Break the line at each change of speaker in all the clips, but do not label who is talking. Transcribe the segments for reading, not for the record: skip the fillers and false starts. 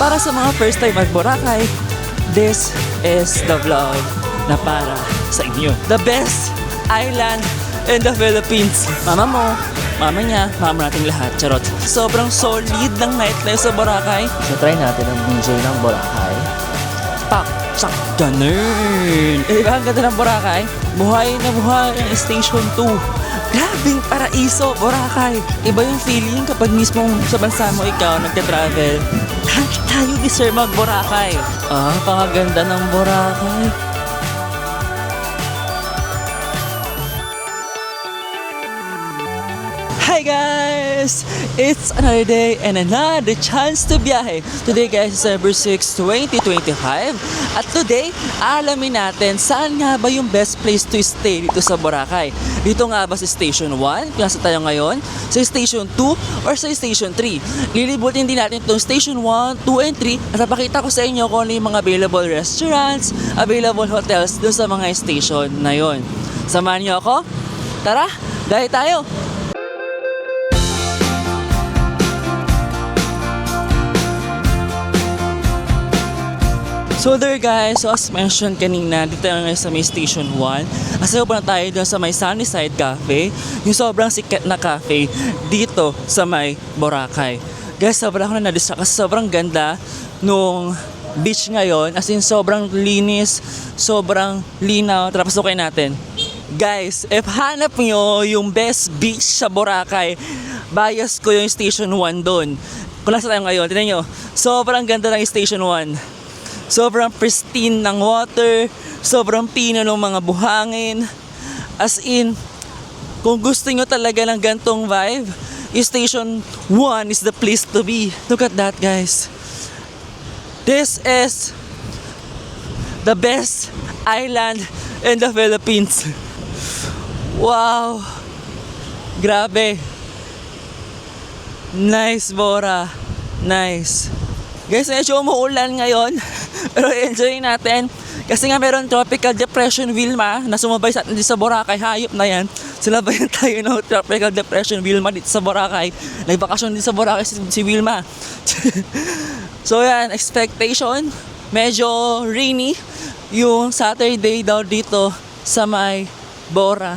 para sa mga first time at Boracay, this is the vlog na para sa inyo. The best island in the Philippines. Mama mo, mama niya, mama nating lahat. Charot. Sobrang solid ng nightlife sa Boracay.
So try natin ang DJ ng Boracay.
Pak, sak, ganun. Diba ang ganda ng Boracay? Buhay na buhay ang Station 2. Grabing paraiso, Boracay. Iba yung feeling kapag mismo sa bansa mo ikaw nagka-travel. Tayo deserve mag-Boracay. Pakaganda ng Boracay. Hi guys! It's another day and another chance to biyahe. Today guys, December 6, 2025. At today, alamin natin saan nga ba yung best place to stay dito sa Boracay. Dito nga ba sa Station 1, kung nasa tayo ngayon, sa Station 2, or sa Station 3. Lilibutin din natin itong Station 1, 2, and 3 at napakita ko sa inyo kung ano yung mga available restaurants, available hotels dun sa mga station na yon. Samahan niyo ako? Tara, dahil tayo! So there guys, so as mentioned kanina, dito tayo ngayon sa may Station 1. Kasi pa na tayo doon sa may Sunnyside Cafe, yung sobrang sikat na cafe dito sa may Boracay. Guys, sobrang ako na na-distract kasi sobrang ganda nung beach ngayon. As in, sobrang linis, sobrang linaw. Tara, pasukin natin. Guys, if hanap nyo yung best beach sa Boracay, bias ko yung Station 1 doon. Kung nasa tayo ngayon, tignan nyo, sobrang ganda ng Station 1. Sobrang pristine ng water, sobrang pino ng mga buhangin. As in, kung gusto nyo talaga ng gantong vibe, Station 1 is the place to be. Look at that guys. This is the best island in the Philippines. Wow! Grabe. Nice, Bora. Nice. Guys, medyo umuulan ngayon. Pero enjoy natin. Kasi nga meron tropical depression Wilma na sumabay sa atin dito sa Boracay. Hayop na yan. Sinabayan tayo ng tropical depression Wilma dito sa Boracay. Nagbakasyon dito sa Boracay si Wilma. So yan, expectation. Medyo rainy yung Saturday daw dito sa may Bora.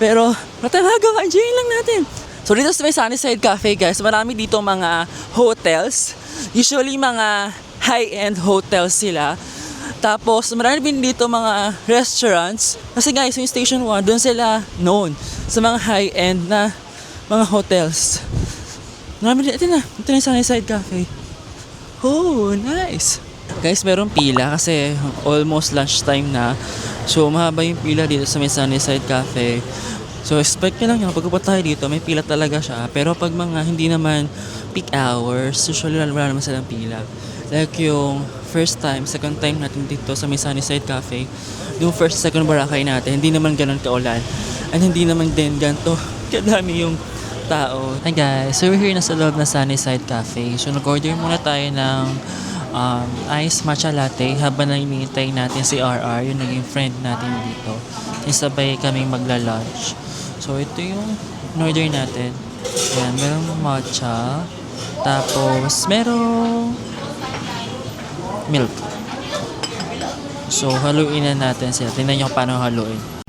Pero natalaga, enjoy lang natin. So dito sa may Sunnyside Cafe guys, marami dito mga hotels. Usually mga high-end hotels sila. Tapos marami din dito mga restaurants. Kasi guys, yung Station 1, doon sila known sa mga high-end na mga hotels. Marami din, ito na yung Sunnyside Cafe. Oh, nice! Guys, meron pila kasi almost lunchtime na. So mahaba yung pila dito sa may Sunnyside Cafe. So expect nyo lang yun, pagkapunta tayo dito, may pila talaga siya. Pero pag mga hindi naman peak hours, usually wala naman silang pila. Like yung first time, second time natin dito sa may Sunnyside Cafe, yung first, second Boracay natin, hindi naman ganun kaulan. And hindi naman din ganito kadami yung tao. Hi guys, so we're here na sa loob na Sunnyside Cafe. So nag-order muna tayo ng iced matcha latte habang hinihintay natin si RR, yung naging friend natin dito. Isabay kaming magla-lunch. So ito yung in-order natin. Ayan, merong matcha. Tapos merong milk. So haluin na natin sila. Tingnan nyo paano haluin.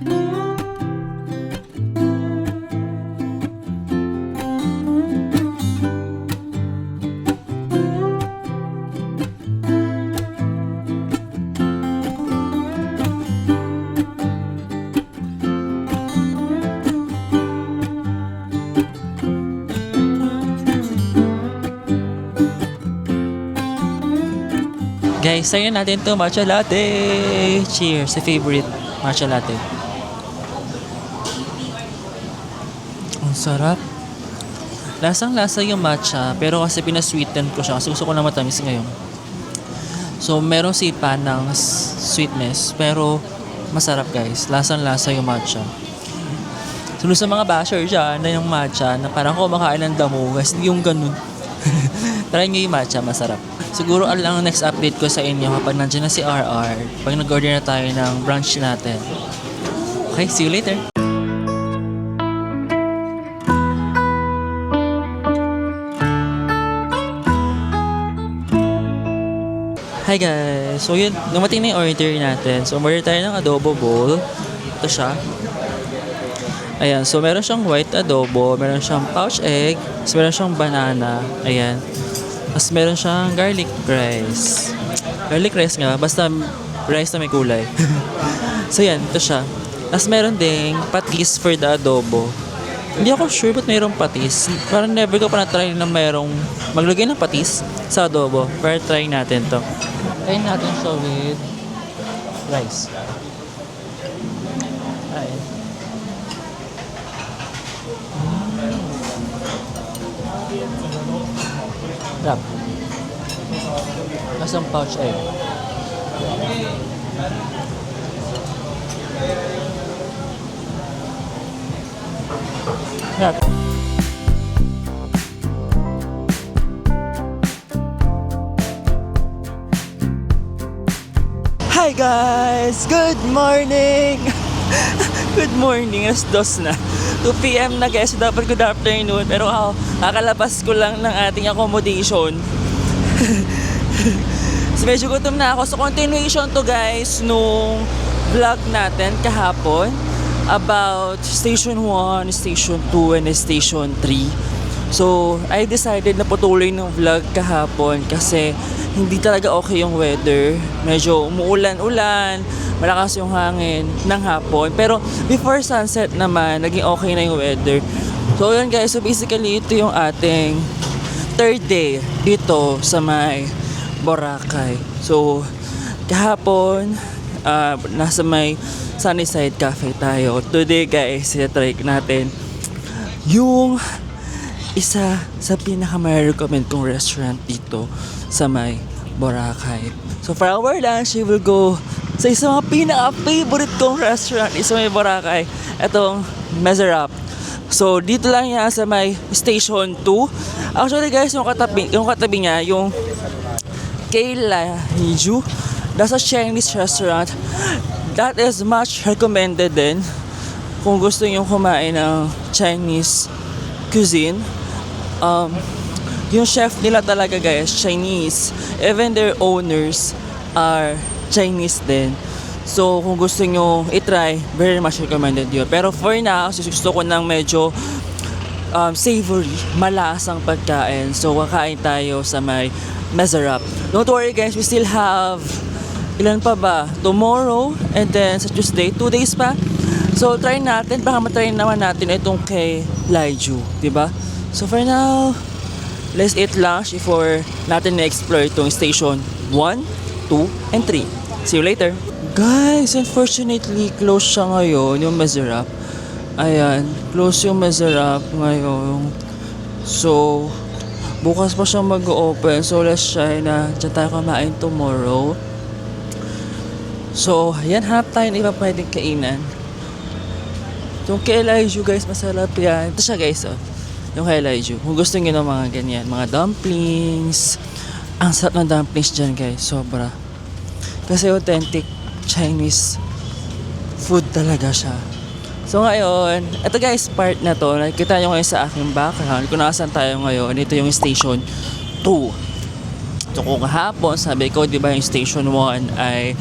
Guys, sayo natin to matcha latte. Cheers, sa favorite matcha latte. Ang sarap. Lasang-lasa yung matcha, pero kasi pinasweeten ko siya kasi gusto ko na matamis ngayon. So, meron sipa ng sweetness, pero masarap guys. Lasang-lasa yung matcha. Sunod sa mga basher dyan na yung matcha na parang kumakain ng damo, guys, yung ganun. Try nyo yung matcha, masarap. Siguro ang next update ko sa inyo kapag nandiyan na si RR, pag nag-order na tayo ng brunch natin. Okay, see you later! Hi guys! So yun, dumating na yung order natin. So order tayo ng adobo bowl. Ito siya. Ayan, so meron siyang white adobo, meron siyang pouch egg, tapos meron siyang banana. Ayan. Tapos meron siyang garlic rice. Garlic rice nga, basta rice na may kulay. So yan, ito siya. Tapos meron ding patis for the adobo. Hindi ako sure ba't mayroong patis. Parang never ko pa na-try na mayroong maglagay ng patis sa adobo. Pero try natin to. Try natin siya with rice. Ayan. Sarap. Lasang pouch egg. Sarap. Hi guys! Good morning! Good morning, alas 2 na. 2 p.m. na guys, dapat good afternoon. Pero ako, kakalabas ko lang ng ating accommodation. So medyo gutom na ako. So continuation to guys nung vlog natin kahapon about Station 1, Station 2, and Station 3. So I decided na patuloy ng vlog kahapon kasi hindi talaga okay yung weather. Medyo umuulan-ulan, malakas yung hangin ng hapon. Pero before sunset naman, naging okay na yung weather. So yun guys, so basically ito yung ating third day dito sa may Boracay. So kahapon, nasa may Sunnyside Cafe tayo. Today guys, try natin yung isa sa pinaka-recommend kong restaurant dito sa may Boracay. So for our lunch, we will go sa isa mga pinaka-favorite kong restaurant sa may Boracay. Itong Mezerap. So dito lang yan sa may Station 2. Actually guys, yung katabi niya, yung Kayla Hiju. That's a Chinese restaurant. That is much recommended din kung gusto nyo kumain ng Chinese cuisine. Yung chef nila talaga guys, Chinese. Even their owners are Chinese din. So kung gusto nyo itry, very much recommended yun. Pero for now, gusto ko ng medyo savory, malasang pagkain. So kakain tayo sa may Mezerap. Don't worry guys, we still have ilan pa ba? Tomorrow and then sa Tuesday, 2 days pa. So try natin, baka matry naman natin itong kay Laiju, diba? So for now, let's eat lunch before natin na-explore itong Station 1, 2, and 3. See you later. Guys, unfortunately, close siya ngayon, yung Mezerap. Ayan, close yung Mezerap ngayon. So, bukas pa siya mag-open. So, let's try na dyan tayo kumain tomorrow. So, ayan, hanap tayo na iba pwedeng kainan. Yung kay Elijah, guys, masarap yan. Ito siya, guys, oh. Yung kay Elijah. Kung gusto nyo ng mga ganyan, mga dumplings. Ang sarap ng dumplings dyan, guys. Sobra. Kasi authentic Chinese food talaga siya. So ngayon, ito guys, part na to, nakikita nyo ngayon sa aking background, kung nasan tayo ngayon, ito yung Station 2. So kung kahapon, sabi ko, di ba yung Station 1 ay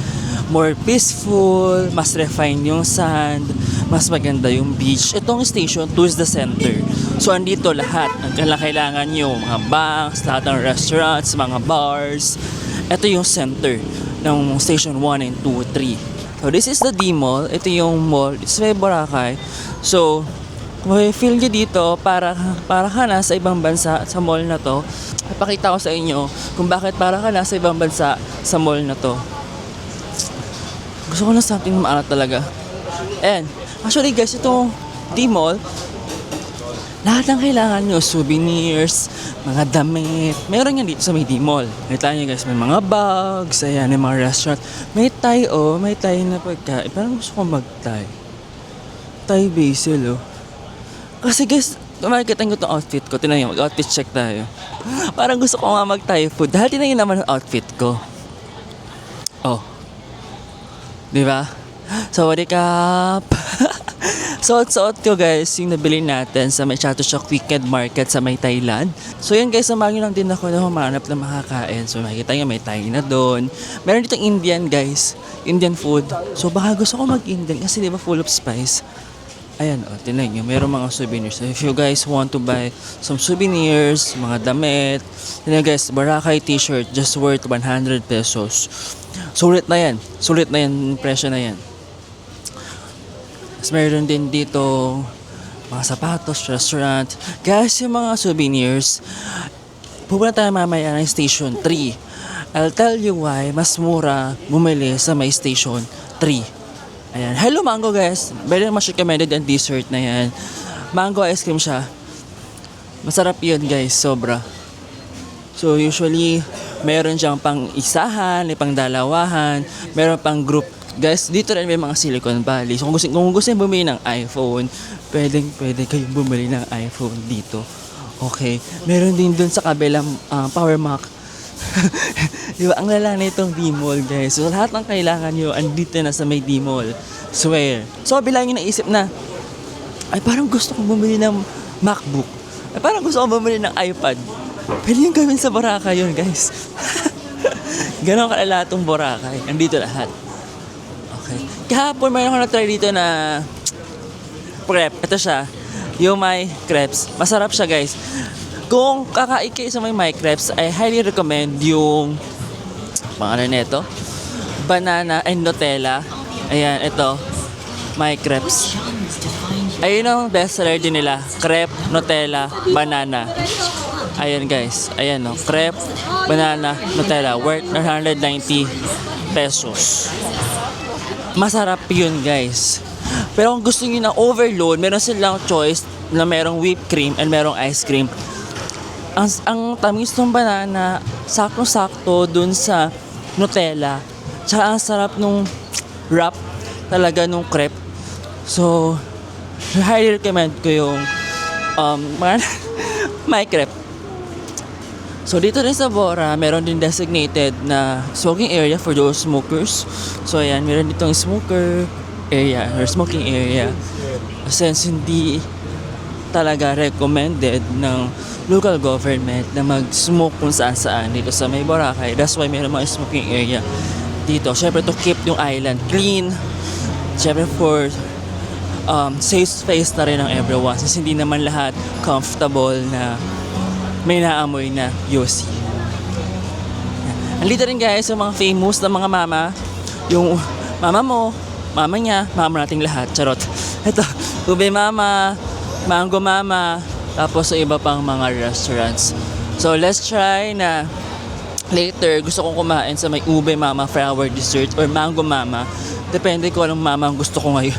more peaceful, mas refined yung sand, mas maganda yung beach. Itong Station 2 is the center. So andito lahat, ang kailangan nyo, mga banks, lahat ng restaurants, mga bars. Ito yung center ng Station 1 and 2, 3. So this is the D-Mall. Ito yung mall. It's may Boracay. So, may feel nyo dito para ka nasa ibang bansa sa mall na to. Ipakita ko sa inyo kung bakit para ka nasa ibang bansa sa mall na to. Gusto ko na something na maalat talaga. And, actually guys, itong D-Mall, lahat ng kailangan nyo, souvenirs, mga damit, meron yan dito sa may D-Mall. Nakita nyo guys, may mga bags, ayan, may mga restaurant. May Thai, oh, may Thai na pagkain. Parang gusto ko mag-Thai. Thai basil, oh. Kasi guys, makikita nyo itong outfit ko. Tinan nyo, mag-outfit check tayo. Parang gusto ko nga mag-Thai food. Dahil tinan nyo naman ang outfit ko. Oh. Diba? So, what up? Suot-suot ko guys yung nabili natin sa may Chatuchak Weekend Market sa may Thailand. So yun guys, samahin lang din ako na humanap ng makakain. So makikita nyo may Thai na doon. Meron ditong Indian guys, Indian food. So baka gusto ko mag-Indian kasi di ba full of spice. Ayan, tinan nyo, meron mga souvenirs. So if you guys want to buy some souvenirs, mga damit, tinan guys, Boracay t-shirt just worth 100 pesos. Sulit na yan yung presyo na yan. Tapos meron din dito mga sapatos, restaurant. Guys, yung mga souvenirs, pupunta tayo mamaya ng Station 3. I'll tell you why mas mura bumili sa may Station 3. Ayan. Hello Mango guys. Very much recommended ang dessert na yan. Mango ice cream siya. Masarap yun guys, sobra. So usually, meron siyang pang isahan, may pang dalawahan, meron pang group. Guys, dito rin may mga Silicon Valley. So kung gusto nyo bumili ng iPhone, pwede kayong bumili ng iPhone dito. Okay. Meron din dun sa kabilang Power Mac. Diba, ang lala na itong D-Mall guys. So lahat ng kailangan nyo, andito na sa may D-Mall. Swear. So bilang yung naisip na, ay parang gusto kong bumili ng MacBook. Ay parang gusto kong bumili ng iPad. Pwede yung gawin sa Boracay yun guys. Ganon kalala itong Boracay. Andito lahat. Okay. Kahapon mayroon ko na-try dito na crepe. Ito siya. Yung may crepes. Masarap siya guys. Kung kakain kayo sa may crepes, I highly recommend yung mga neto. Banana and Nutella. Ayan, ito. My crepes. Ayun ang bestseller din nila. Crepe, Nutella, banana. Ayan guys. Ayan no. Crepe, banana, Nutella. Worth 190 pesos. Masarap yun guys. Pero kung gusto niyo na overload, meron silang choice na merong whipped cream and merong ice cream. Ang tamis ng banana, sakto-sakto dun sa Nutella. Tsaka ang sarap nung wrap talaga nung crepe. So, highly recommend ko yung my crepe. So dito rin sa Bora, meron din designated na smoking area for those smokers. So ayan, meron ditong smoker area or smoking area. Since hindi talaga recommended ng local government na mag-smoke kung saan dito sa may Boracay. That's why meron mga smoking area dito. Syempre to keep yung island clean. Syempre for safe space na rin ng everyone. Since hindi naman lahat comfortable na may naamoy na yosi. Andito rin guys yung mga famous na mga mama. Yung mama mo, mama niya, mama nating lahat. Charot. Ito, Ube Mama, Mango Mama, tapos sa iba pang mga restaurants. So let's try na later gusto kong kumain sa may Ube Mama flower dessert or Mango Mama. Depende ko anong mama ang gusto ko ngayon.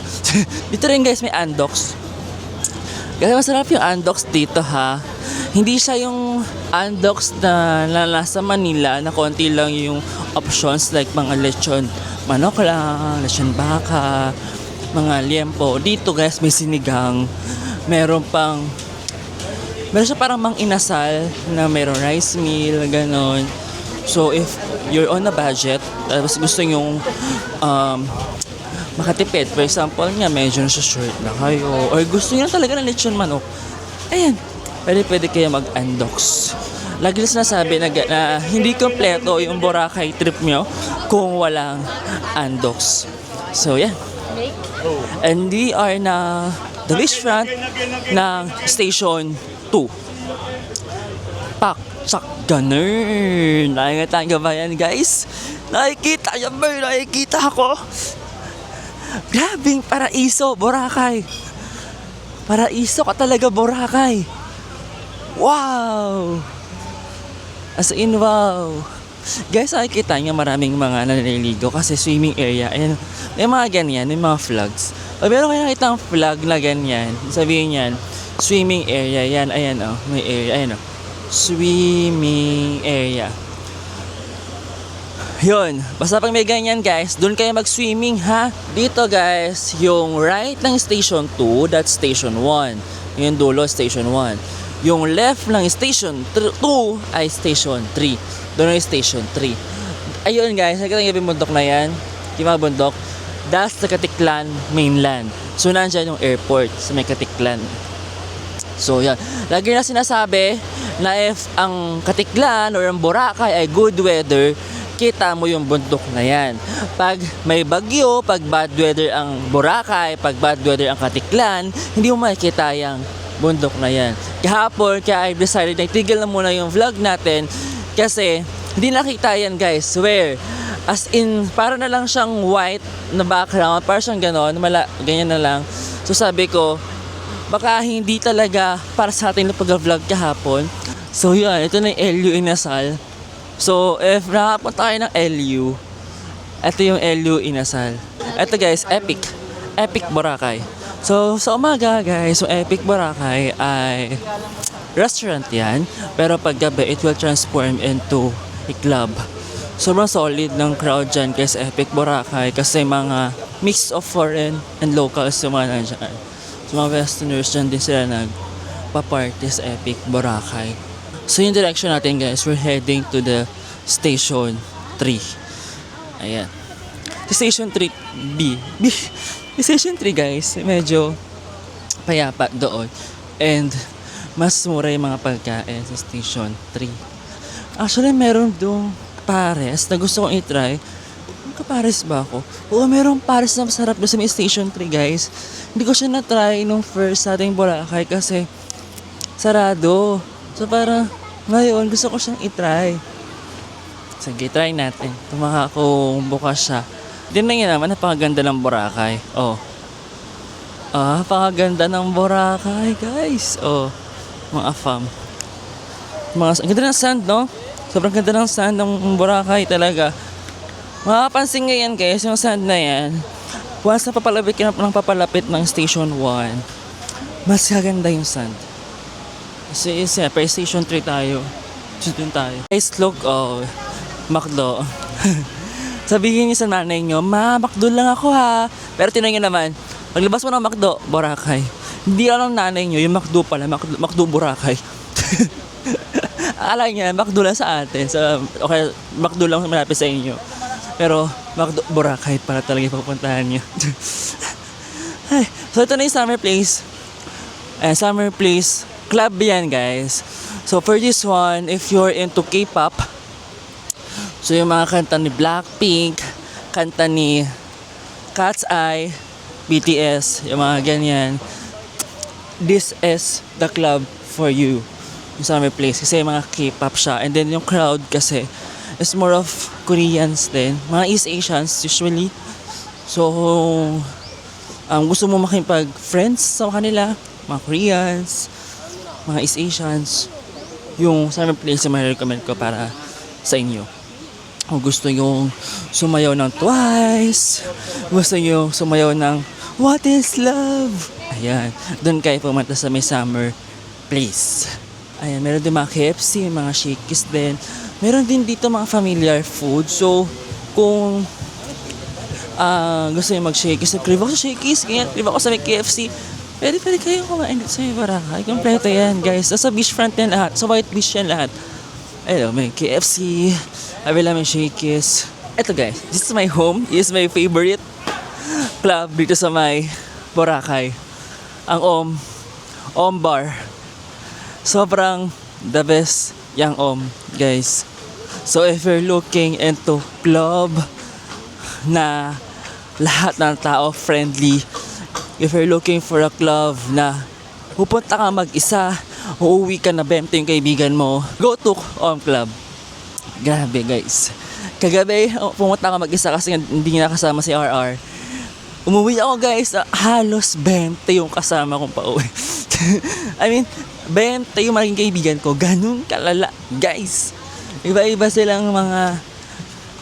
Dito rin guys may Andox. Kasi masarap yung Andox dito ha. Hindi siya yung Andox na nasa Manila na konti lang yung options like mga lechon manok lang, lechon baka, mga liempo. Dito guys may sinigang, meron siya parang mang inasal na meron rice meal, ganon. So if you're on a budget, tapos gusto nyong makatipid, for example nga medyo nasa short na kayo, or gusto nyo talaga ng lechon manok, ayan, pwede kayo mag-Andox. Lagi na sinasabi na hindi kompleto yung Boracay trip nyo kung walang Andox. So yeah. And we are na the beachfront ng Station 2. Pak, tsak, ganun. Nakikita nyo ba yan guys? Nakikita nyo ba? Nakikita ko. Grabing paraiso, Boracay. Paraiso ka talaga, Boracay. Wow! As in, wow! Guys, nakikita nyo maraming mga naliligo kasi swimming area. Ayan, may mga ganyan, may mga flags. O meron kayo nakita ang flag na ganyan. Sabihin yan, swimming area. Yan, ayan o, may area. Ayan o, swimming area. Yun, basta pag may ganyan guys, doon kayo mag-swimming ha. Dito guys, yung right ng Station 2, that's Station 1. Yung dulo, Station 1. Yung left ng Station 2 ay Station 3. Doon ay Station 3. Ayun guys, nakita niyo yung bundok na yan? Yung mga bundok. That's the Katiklan mainland. So, nandyan yung airport sa may Katiklan. So, yan. Lagi na sinasabi na if ang Katiklan or ang Boracay ay good weather, kita mo yung bundok na yan. Pag may bagyo, pag bad weather ang Boracay, pag bad weather ang Katiklan, hindi mo makikita yung bundok na yan. Kahapon, kaya I decided na itigil na muna yung vlog natin kasi hindi nakita yan guys, swear. As in, para na lang siyang white na background, para siyang ganon, ganyan na lang. So sabi ko, baka hindi talaga para sa atin na pag-vlog kahapon. So yun, ito na yung LU Inasal. So if nakapunta tayo ng LU, ito yung LU Inasal. Ito guys, Epic Boracay. So sa umaga guys, yung Epic Boracay ay restaurant yan. Pero pag gabi, it will transform into a club. Sobrang solid ng crowd dyan guys, Epic Boracay. Kasi mga mix of foreign and locals yung mga nandyan. So mga westerners dyan din sila nagpa-party sa Epic Boracay. So yung direction natin guys, we're heading to the Station 3. Ayan. The Station 3B. The Station 3 guys, medyo payapa doon. And mas mura yung mga pagkain sa Station 3. Actually, meron doon pares na gusto kong i-try. Nagka-pares ba ako? Oo, merong pares na masarap doon sa may Station 3 guys. Hindi ko siya na-try nung first sa ating Boracay kasi sarado. So parang ngayon gusto ko siyang i-try. Sige, try natin. Tumaka kung bukas siya. Din na yun naman, napakaganda ng Boracay. Oh. Napakaganda ng Boracay guys. Oh, mga fam. Ang ganda ng sand, no? Sobrang ganda ng sand ng Boracay talaga. Makapansin ngayon guys, yung sand na yan, once na papalapit ka ng papalapit ng Station 1, mas gaganda yung sand. Kasi siyempre, Station 3 tayo. Doon tayo. Guys, look, McDo. Sabihin niyo sa nanay niyo, Ma, McDo lang ako ha. Pero tinanong niyo naman, paglabas mo ng McDo, Boracay. Hindi lang ng nanay niyo, yung McDo pala, McDo Boracay. Akala niya, McDo lang sa atin. Okay, McDo lang malapit sa inyo. Pero, McDo Boracay para talaga yung pupuntahan niyo. So, ito na yung Summer Place. Summer Place Club yan, guys. So, for this one, if you're into K-pop, so yung mga kanta ni Blackpink, kanta ni Cat's Eye, BTS, yung mga ganyan, this is the club for you. Yung Summer Place kasi mga K-pop siya, and then yung crowd kasi is more of Koreans din, mga East Asians usually. So gusto mo makipag friends sa kanila, mga Koreans, mga East Asians, yung Summer Place yung ma-recommend ko para sa inyo. Kung gusto yung sumayaw ng Twice, gusto nyo sumayaw ng What is Love, ayan, doon kayo pumunta sa may Summer Place. Ayan, meron din mga KFC, mga Shakey's din. Meron din dito mga familiar food. So, kung gusto nyo mag-Shakey's, crave ako sa Shakey's, ganyan, crave ako sa may KFC, pwede kayo kumain dito sa may Boracay. Kompleto yan, guys. Sa beachfront yan lahat. Sa White Beach yan lahat. Ayun, may KFC, abila may Shakey's. Eto guys, this is my home. This is my favorite club dito sa may Boracay. Ang Om Bar. Sobrang the best yung guys. So if you're looking into club na lahat ng tao friendly, if you're looking for a club na pupunta ka mag-isa, uuwi ka na bemte yung kaibigan mo, go to Club. Grabe guys. Kagabi, pumunta ka mag-isa kasi hindi nakasama si RR. Umuwi ako guys, halos 20 yung kasama kong pauwi. I mean, 20 yung maging kaibigan ko. Ganun kalala, guys. Iba-iba silang mga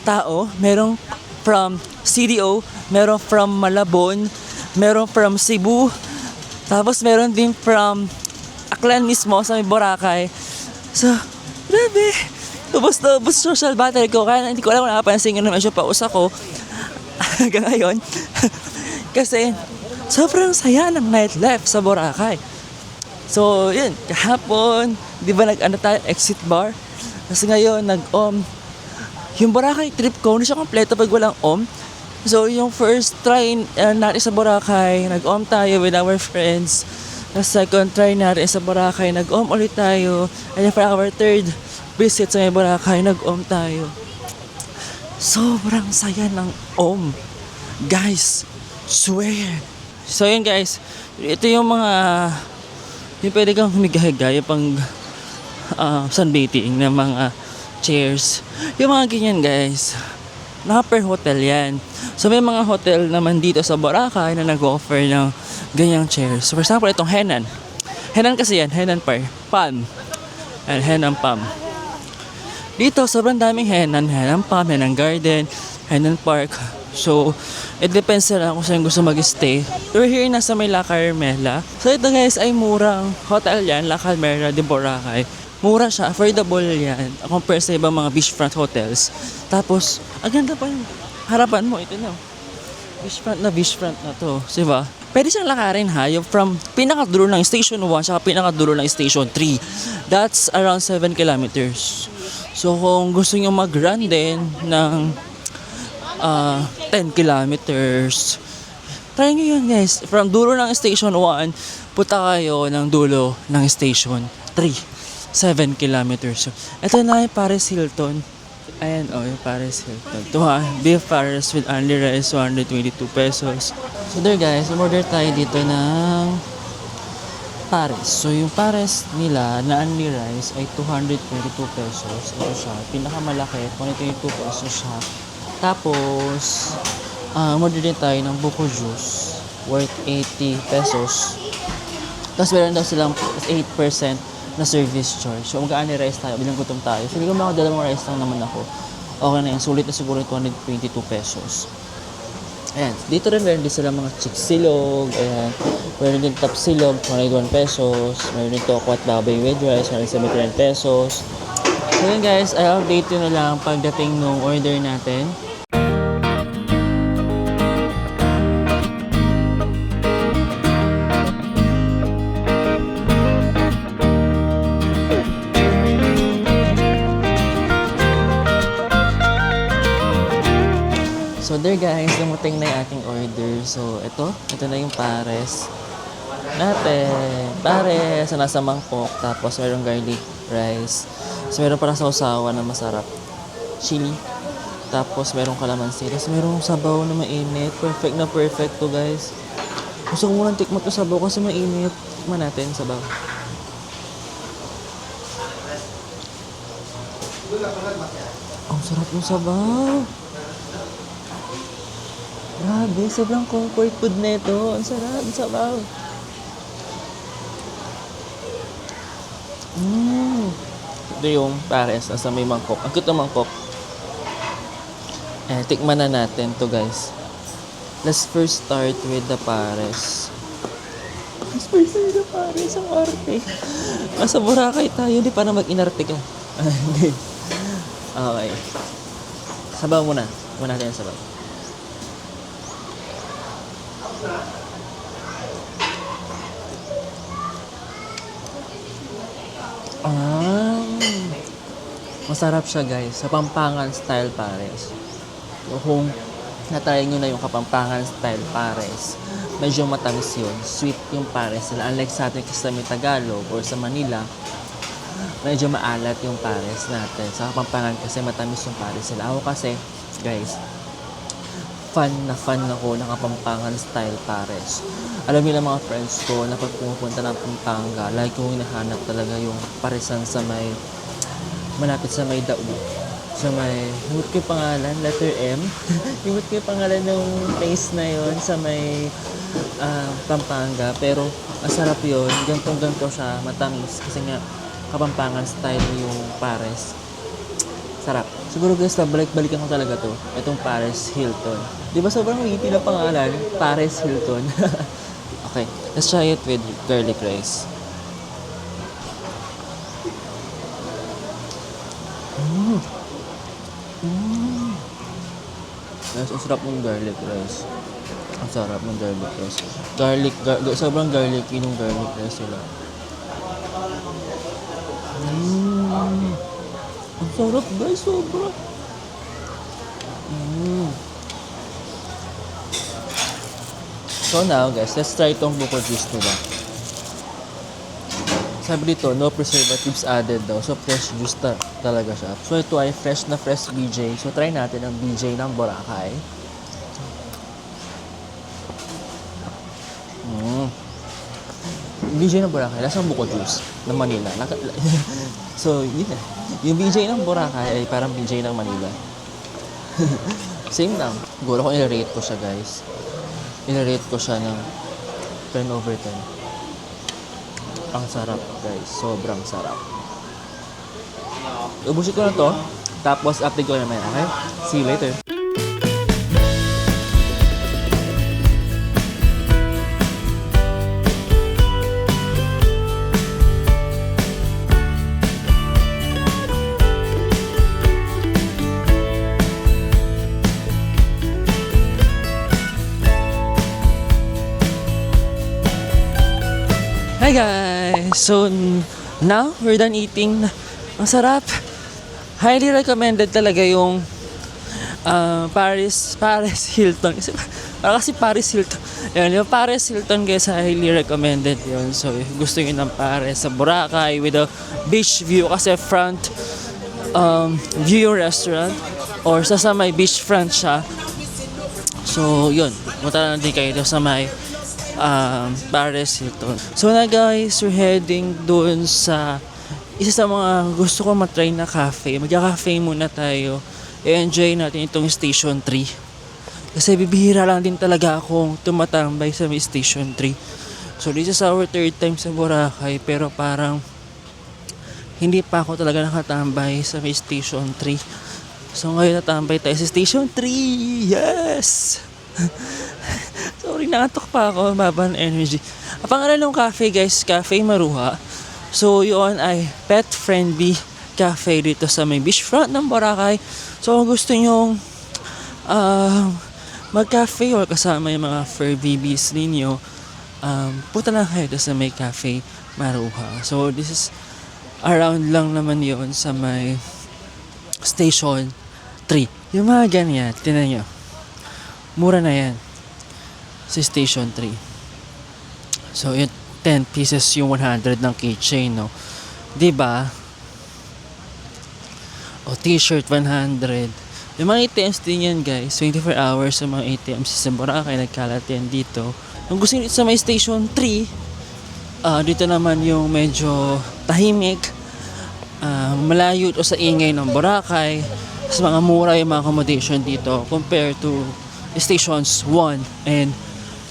tao. Merong from CDO, meron from Malabon, meron from Cebu, tapos meron din from Aklan mismo sa may Boracay. So, grabe. Tubos social battery ko. Kaya hindi ko alam kung nakapansin ko na medyo paus ako hanggang ngayon. Kasi sobrang saya ng nightlife sa Boracay. So, yun, kahapon, di ba tayo, exit bar? Kasi ngayon, yung Boracay trip ko, hindi siya kompleto pag walang So, yung first try natin sa Boracay, nag-om tayo with our friends. The second try natin sa Boracay, nag-om ulit tayo. And then for our third visit sa may Boracay, nag-om tayo. Sobrang saya ng om. Guys, swear. So, yun guys. Ito yung mga yung pwede kang humiga-higa, yung pang sunbathing na mga chairs. Yung mga ganyan guys, naka per hotel yan. So may mga hotel naman dito sa Boracay na nag-offer ng ganyang chairs. So for example, itong Henan. Henan kasi yan, Henan Palm. And Henan Palm. Dito, sobrang daming Henan. Henan Palm, Henan Garden, Henan Park. So, it depends na lang kung saan gusto mag-stay. We're here na sa may La Carmela. So ito guys ay murang hotel yan, La Carmela de Boracay. Mura siya, affordable yan, compare sa ibang mga beachfront hotels. Tapos, ang ganda pa yung harapan mo, ito na. Beachfront na to, diba? Pwede siyang lakarin ha, yung from pinakadulo ng Station 1 saka pinakadulo ng Station 3. That's around 7 kilometers. So, kung gusto nyo mag-run din ng 10 kilometers, try nyo yun guys. From dulo ng Station 1, punta kayo ng dulo ng Station 3. 7 kilometers. So, ito na yung Paris Hilton. Ayan, yung Paris Hilton. Beef Paris with only rice, 122 pesos. So there guys, umorder tayo dito ng Paris. So yung Paris nila na only rice ay 222 pesos. Ito siya. Pinakamalaki, 22 pesos siya. Tapos, umorder din tayo ng buko juice worth 80 pesos. Tapos meron daw silang 8% na service charge. So, mag-aani rice tayo, bilang gutom tayo. Sabi ko, mga dalawang rice lang naman ako. Okay na yun. Sulit na siguro 222 pesos. Ayan. Dito rin meron din sila mga chick silog. Ayan. Meron din top silog, 21 pesos. Meron din toko at baboy with rice, 179 pesos. So, yun guys, I'll update yun na lang pagdating nung order natin. So there guys, dumating na yung ating order. So ito na yung pares natin. Pares na nasa mangkok. Tapos mayroong garlic rice. So meron para sausawan na masarap. Chili. Tapos mayroong kalamansi. Tapos mayroong sabaw na mainit. Perfect na perfect to guys. Gusto ko munang tikman to sabaw kasi mainit. Tikman natin sabaw. Ang sarap ng sabaw. Grabe, sobrang comfort food na ito. Ang sarap, ang sabaw. Ito yung pares nasa may mangkok. Ang cute ng mangkok. Tikman na natin to guys. Let's first start with the pares. Ang arte. Nasa Boracay tayo, hindi para mag-inarte ka. Hindi. Okay. Sabaw muna. Muna natin yung sabaw. Masarap siya guys. Sa Pampangan style pares. So, kung natry nyo na yung Kapampangan style pares, medyo matamis yun. Sweet yung pares nila. Unlike sa atin kasi sa may Tagalog or sa Manila, medyo maalat yung pares natin. Sa Kapampangan kasi matamis yung pares nila. Ako kasi, guys, fan ako ng Kapampangan style pares. Alam niyo lang mga friends ko na pag pumupunta ng Pampanga, like kung hinahanap talaga yung paresan sa may malapit sa may Daug. Sa may, himot ko yung pangalan, letter M. Himot ko yung pangalan ng place na yon sa may Pampanga. Pero masarap yun. Gantong-ganto siya, matamis. Kasi nga, Kapampangan style yung pares. Sarap. Siguro guys, balikan ko talaga to. Itong Paris Hilton. Di ba sobrang witty na pangalan? Paris Hilton. Okay, let's try it with garlic rice. Guys, ang sarap ng garlic rice. Ang sarap ng garlic rice. Sobrang garlicky nung garlic rice nila. Ang sarap guys, sobra. So now guys, let's try itong buko juice diba? Sabi dito, no preservatives added daw. So fresh juice talaga siya. So ito ay fresh na fresh BJ. So try natin ang BJ ng Boracay. BJ ng Boracay, lasang buko juice ng Manila. So yun na. Yung BJ ng Boracay ay parang BJ ng Manila. Same lang. Siguro kung i-rate ko siya guys. I-rate ko siya ng 10/10. Ang sarap guys. Sobrang sarap. Ubusin ko na to. Tapos update ko naman. Okay? See you later. Hi guys! So, now we're done eating. Ang sarap. Highly recommended talaga yung Paris Hilton. Kasi Paris Hilton. Ayun, yung Paris Hilton guys, highly recommended yun. So, if gusto nyo ng Paris sa Boracay with a beach view kasi front view restaurant or sa may beach front siya. So, yun. Punta na din kayo sa may Paris Hilton. So na guys, we're heading doon sa isa sa mga gusto ko matry na cafe. Magka-cafe muna tayo. I-enjoy natin itong Station 3. Kasi bibihira lang din talaga akong tumatambay sa may Station 3. So this is our third time sa Boracay pero parang hindi pa ako talaga nakatambay sa may Station 3. So ngayon natambay tayo sa Station 3. Yes! Sorry, nakatok pa ako. Mababa ng energy. Ang pangalan ng cafe guys, Cafe Maruha. So yun ay pet-friendly cafe dito sa may beachfront ng Boracay. So kung gusto nyong mag-cafe or kasama yung mga fur babies ninyo, punta lang kayo sa may Cafe Maruha. So this is around lang naman yun sa may Station 3. Yung mga ganyan, tinan nyo. Mura na yan sa Station 3. So, yun, 10 pieces yung 100 ng keychain, no? Diba? O, t-shirt, 100. Yung mga ATMs din yan, guys. 24 hours sa mga ATMs sa Boracay. Nagkalat yan dito. Kung gusto nyo sa may Station 3, dito naman yung medyo tahimik. Malayo o sa ingay ng Boracay. Mas mga mura yung mga accommodation dito compared to Stations 1 and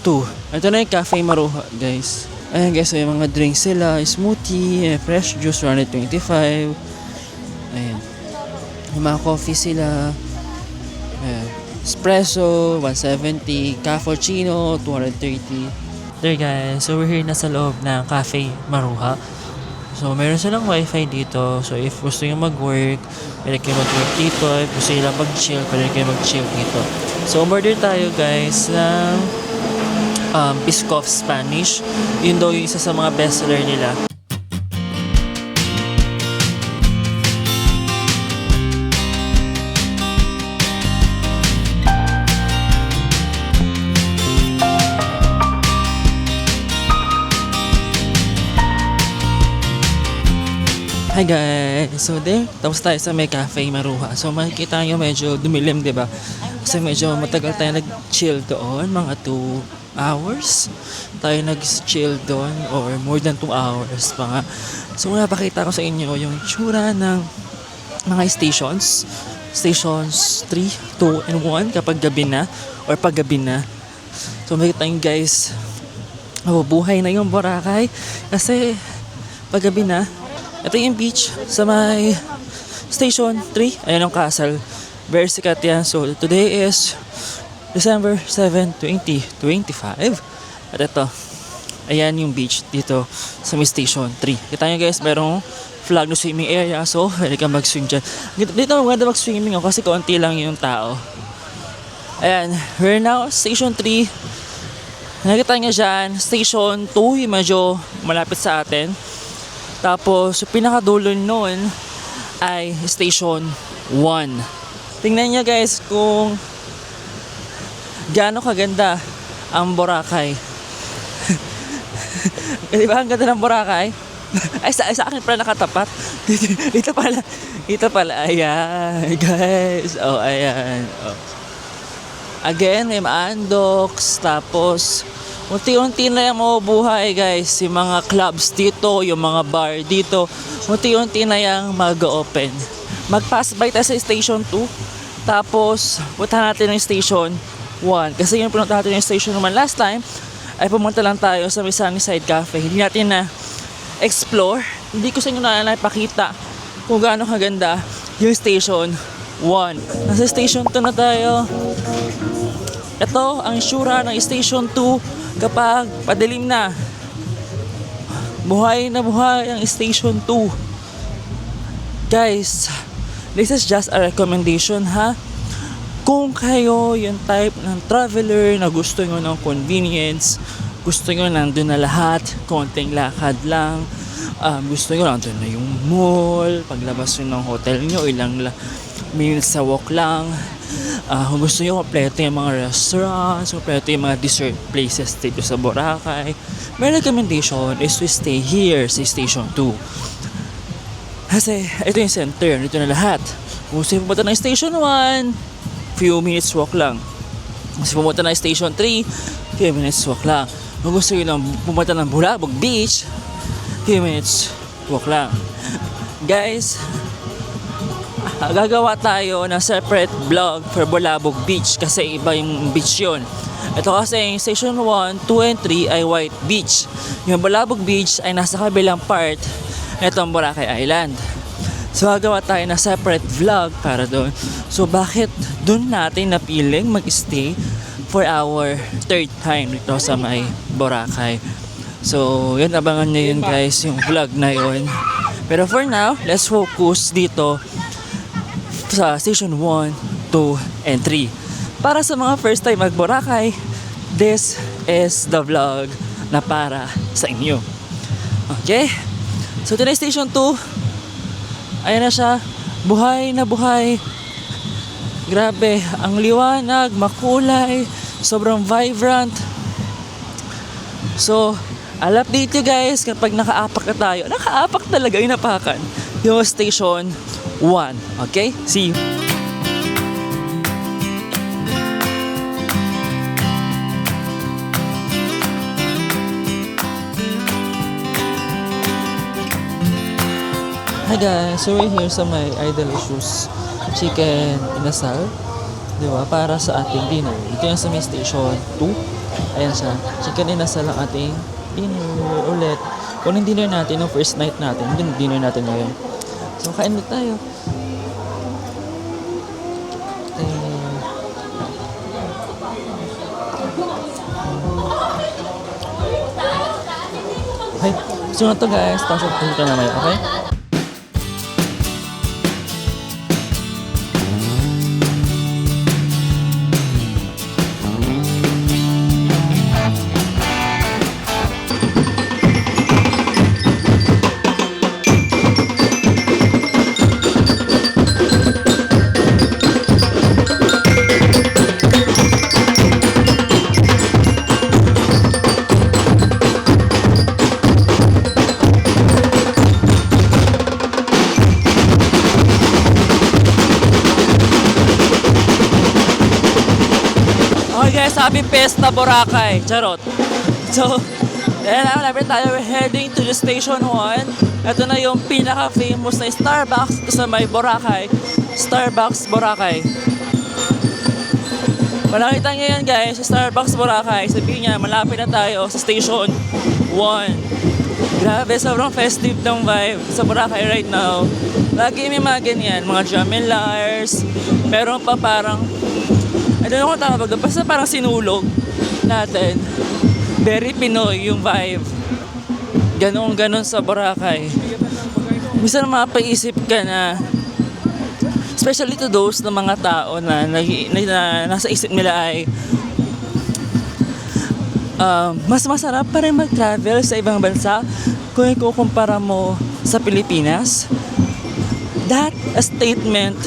2. Ito na yung Cafe Maruha guys. Ayan guys, so yung mga drinks sila, smoothie, fresh juice, 125. Ayan. Yung mga coffee sila, espresso, 170, cappuccino, 230. There guys, so we're here na sa loob ng Cafe Maruha. So, meron silang wifi dito. So, if gusto nyo mag-work, pwede kayo mag-work dito. If gusto nyo lang mag-chill, pwede kayo mag-chill dito. So, order tayo guys ng Biscoff Spanish. Yun daw yung isa sa mga bestseller nila. Hi guys! So there, tapos tayo sa may Cafe Maruha. So makikita nyo medyo dumilim, diba? Kasi medyo matagal tayo nag-chill doon, mga 2 hours. Tayo nag-chill doon or more than 2 hours mga. So napakita ko sa inyo yung tsura ng mga stations. Stations 3, 2, and 1 kapag gabi na or paggabi na. So makikita nyo guys, buhay na yung Boracay kasi paggabi na. Ito yung beach sa may Station 3. Ayan ang castle. Very sikat yan. So, today is December 7, 2025. At ito, ayan yung beach dito sa may Station 3. Kita nyo guys, merong flag na swimming area. So, pwede ka mag-swim dyan. Dito maganda mag-swimming kasi konti lang yung tao. Ayan, we're now Station 3. Nakita nyo dyan, Station 2, yung medyo malapit sa atin. Tapos, yung pinakadulo nun ay Station 1. Tingnan nyo guys kung gaano kaganda ang Boracay. Di ba ang ganda ng Boracay? Ay, sa akin pala nakatapat. Dito pala. Dito pala. Ayan, guys. Oh, ayan. Oh. Again, may maandoks. Tapos, unti-unti na yung mabubuhay, guys. Yung mga clubs dito, yung mga bar dito. Unti-unti na yung mag-open. Mag-pass by tayo sa Station 2. Tapos, punta natin yung Station 1. Kasi yung punta natin yung Station 1 last time, ay pumunta lang tayo sa may Sunnyside Cafe. Hindi natin na explore. Hindi ko sa inyo na napakita kung gaano kaganda yung Station 1. Nasa Station 2 na tayo. Ito ang itsura ng Station 2 kapag padilim na. Buhay na buhay ang Station 2. Guys, this is just a recommendation ha. Kung kayo yung type ng traveler na gusto nyo ng convenience, gusto nyo nandun na lahat, konting lakad lang, gusto nyo nandun na yung mall, paglabas nyo ng hotel nyo, ilang minutes sa walk lang, kung gusto nyo kompleto yung mga restaurants, kompleto yung mga dessert places dito sa Boracay, my recommendation is to stay here sa Station 2. Kasi ito yung center, dito na lahat. Kung gusto nyo pumunta ng Station 1, few minutes walk lang. Kung pumunta ng Station 3, few minutes walk lang. Kung gusto nyo lang pumunta ng Bulabog Beach, few minutes walk lang. Guys, gagawa tayo ng separate vlog for Bulabog Beach kasi iba yung beach yun. Ito kasi yung Station 1, 2, and 3 ay White Beach. Yung Bulabog Beach ay nasa kabilang part nitong Boracay Island. So gagawa tayo ng separate vlog para doon. So bakit doon natin napiling mag-stay for our third time dito sa may Boracay. So yun, abangan nyo yun guys, yung vlog na yun. Pero for now, let's focus dito sa Station 1, 2, and 3. Para sa mga first time mag-Boracay, this is the vlog na para sa inyo. Okay? So today Station 2, ayan na siya, buhay na buhay. Grabe, ang liwanag, makulay, sobrang vibrant. So, I'll update you guys kapag nakaapak na tayo. Nakaapak talaga, inapakan yung Station 1. Okay? See you. Hi guys, so we're here sa may Idolicious Chicken Inasal, di ba? Para sa ating dinner. Ito yung sa may Station 2. Ayan siya, Chicken Inasal ang ating dinner ulit. Kung yung dinner natin, yung first night natin, yung dinner natin ngayon. So kain na tayo. Okay, so na to guys, tapos punta na may, okay? Happy Fiesta Boracay. Charot. So, malapit tayo. We're heading to the Station 1. Ito na yung pinaka-famous na Starbucks ito sa may Boracay. Starbucks Boracay. Malakita nyo yan guys, Starbucks Boracay. Sabihin niya, malapit na tayo sa Station 1. Grabe, sobrang festive ng vibe sa Boracay right now. Lagi may mga ganyan, mga Jamelars. Meron pa parang I don't know kung tawag, basta parang sinulog natin. Very Pinoy yung vibe. Ganon sa Boracay. Minsan mapaisip ka na, especially to those na mga tao na nasa isip nila ay mas masarap pa rin mag-travel sa ibang bansa kung ikukumpara mo sa Pilipinas. That statement,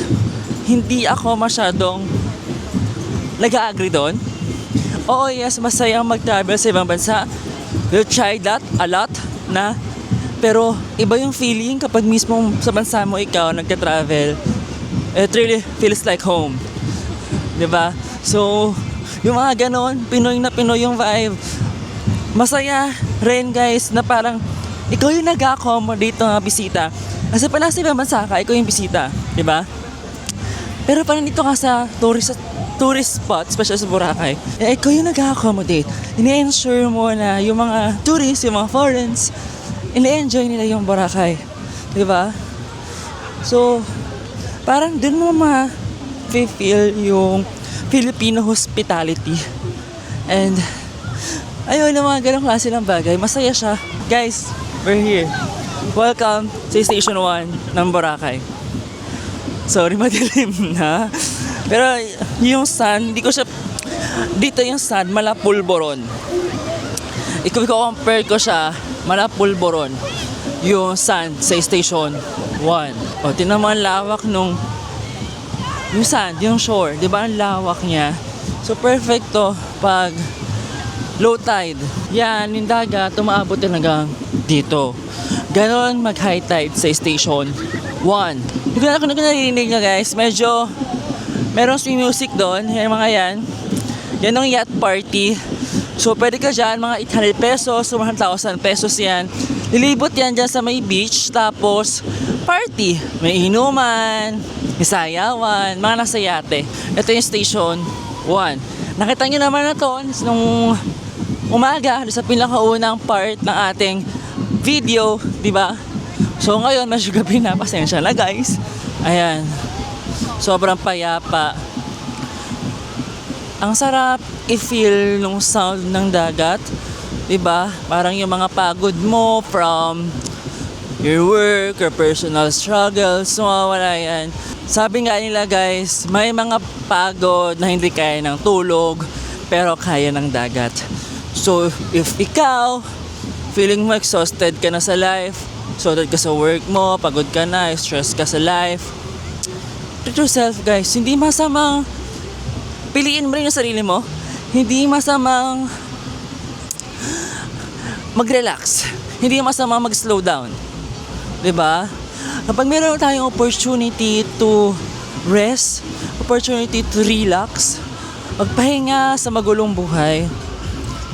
hindi ako masyadong nag-agree doon. Oo, yes, masayang mag-travel sa ibang bansa. We've tried that a lot na. Pero iba yung feeling kapag mismo sa bansa mo ikaw nagka-travel. It really feels like home. 'Di ba? So, yung mga ganon, Pinoy na Pinoy yung vibe. Masaya rin guys na parang ikaw yung nag-accommodate ng mga bisita. Kasi pa nasa ibang bansa ka, ikaw yung bisita. 'Di ba? Pero parang dito ka sa tourist spot, especially sa Boracay, ikaw yung nag-accommodate. Ini-ensure mo na yung mga tourists, yung mga foreigners, ini-enjoy nila yung Boracay. Di ba? So, parang dun mo ma-feel yung Filipino hospitality. And, ayun, yung mga ganong klase ng bagay, masaya siya. Guys, we're here. Welcome sa Station 1 ng Boracay. Sorry, madilim na. Pero yung sun, hindi ko siya... Dito yung sun, malapulboron. I-compare ko siya, malapulboron. Yung sun sa Station 1. O, tinan mo ang lawak nung... Yung sand, yung shore. Di ba ang lawak niya? So, perfect to pag low tide. Yan, yung dagat, tumaabot talaga dito. Ganon mag-high tide sa Station 1. Hindi ko na narinig nyo guys. Medyo merong swing music doon. Yan mga yan. Yan ang yacht party. So pwede ka dyan, mga 800 pesos, 1,000 pesos yan. Lilibot yan dyan sa may beach. Tapos party. May inuman, may sayawan, mga nasa yate. Ito yung Station 1. Nakita nyo naman na to nung umaga sa pinakaunang part ng ating video, di ba? So ngayon, medyo gabi na, pasensya na guys. Ayan. Sobrang payapa. Ang sarap i-feel nung sound ng dagat. Diba? Parang yung mga pagod mo from your work, your personal struggles, mawawala yan. Sabi nga nila guys, may mga pagod na hindi kaya ng tulog, pero kaya ng dagat. So, if ikaw, feeling mo exhausted ka na sa life, exhausted ka sa work mo, pagod ka na, stress ka sa life, treat yourself guys. Hindi masamang piliin mo rin yung sarili mo. Hindi masamang mag-relax. Hindi masamang mag-slow down. 'Di ba? Kapag meron tayong opportunity to rest, opportunity to relax, magpahinga sa magulong buhay,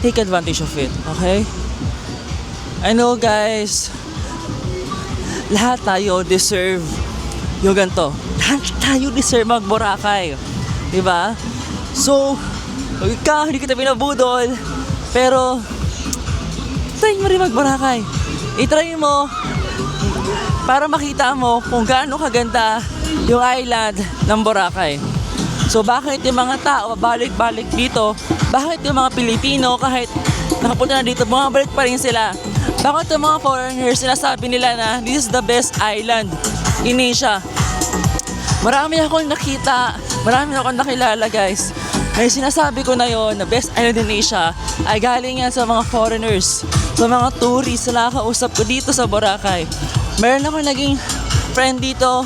take advantage of it. Okay? I know guys, lahat tayo deserve yung ganito. Lahat tayo deserve mag-Boracay. Diba? So, pag ikaw, hindi kita binabudol, pero, try mo rin mag-Boracay. I-try mo, para makita mo kung gaano kaganda yung island ng Boracay. So, bakit yung mga tao balik-balik dito? Bakit yung mga Pilipino, kahit nakapunta na dito, bumabalik pa rin sila? Bakit yung mga foreigners, sinasabi nila na this is the best island in Asia? Marami akong nakita, marami akong nakilala guys. May sinasabi ko na yon na best island in Asia ay galing yan sa mga foreigners, sa mga tourists na nakakausap ko dito sa Boracay. Meron ako naging friend dito.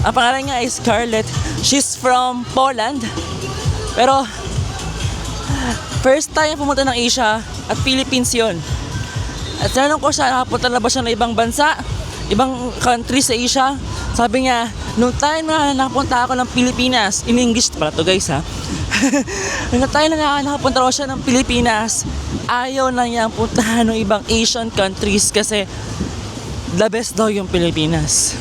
Ang pangalan niya ay Scarlett. She's from Poland. Pero first time pumunta ng Asia at Philippines yon. At tanong ko siya, nakapunta na ba siya ng ibang bansa? Ibang country sa Asia? Sabi niya, nung time na nakapunta ako ng Pilipinas, in English pala to guys ha. Nung time na nakapunta ako siya ng Pilipinas, ayaw na niyang puntahan ng ibang Asian countries kasi the best daw yung Pilipinas.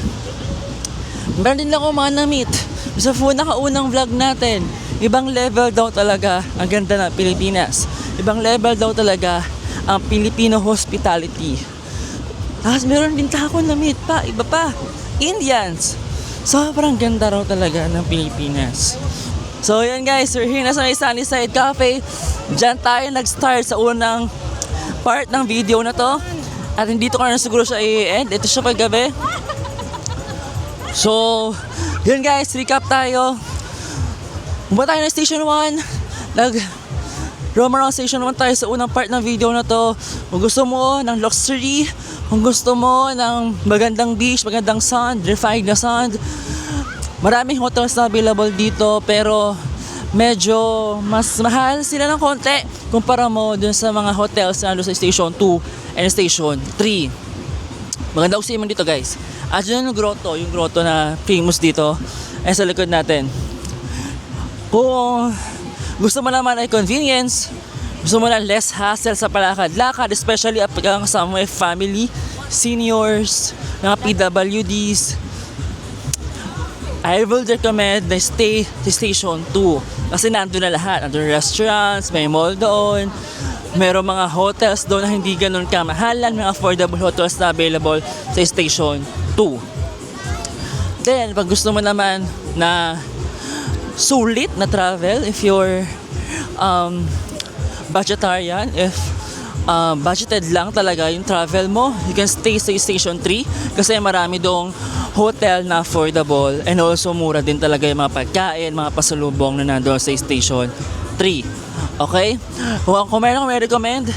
Meron din ako mga na-meet sa nakaunang vlog natin. Ibang level daw talaga ang ganda ng Pilipinas. Ibang level daw talaga ang Filipino hospitality. Tapos meron din ako na-meet pa, iba pa. Indians. Sobrang ganda raw talaga ng Pilipinas. So yun guys, we're here na sa may Sunnyside Cafe. Diyan tayo nag-start sa unang part ng video na to. At hindi ko na siguro siya i-end. Ito siya paggabi. So, yun guys, recap tayo. Pumunta tayo ng Station 1. Roam around Station 1 tayo sa unang part ng video na to. Kung gusto mo ng luxury, kung gusto mo ng magandang beach, magandang sand, refined na sand, maraming hotels na available dito. Pero medyo mas mahal sila ng konti kumpara mo dun sa mga hotels na nandun sa Station 2 and Station 3. Maganda usiman dito guys. At yun yung grotto na famous dito ay sa likod natin. Kung gusto mo naman ay convenience, gusto mo na less hassle sa palakad-lakad, especially pag kasama mo ay family, seniors, mga PWDs, I will recommend na stay sa Station 2 kasi nandun na lahat. Nandun restaurants, may mall doon, merong mga hotels doon na hindi ganun kamahalan, mga affordable hotels na available sa Station 2. Then, pag gusto mo naman na sulit na travel, if you're budgetarian, if budgeted lang talaga yung travel mo, you can stay sa Station 3 kasi marami dong hotel na affordable and also mura din talaga yung mga pagkain, mga pasalubong na nandoon sa Station 3. Okay? Kung meron may recommend,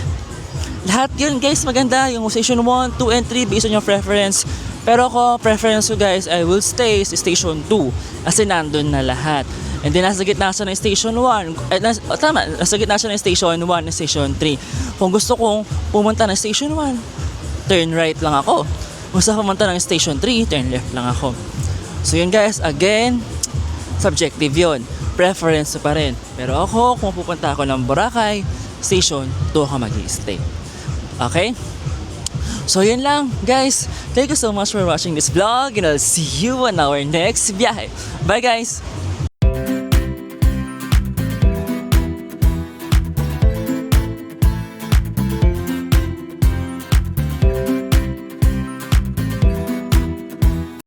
lahat yun guys maganda. Yung Station 1, 2, and 3 based on your preference. Pero ako, preference ko guys, I will stay sa Station 2 kasi nandun na lahat. And then nasa gitna siya ng Station 1. Nasa gitna siya ng Station 1 and Station 3. Kung gusto kong pumunta ng Station 1, turn right lang ako. Kung gusto pumunta ng Station 3, turn left lang ako. So yun guys, again, subjective yun. Preference pa rin. Pero ako, kung pupunta ako ng Boracay, Station 2 ako mag-i-stay. Okay? So yun lang guys. Thank you so much for watching this vlog and I'll see you on our next biyahe. Bye guys!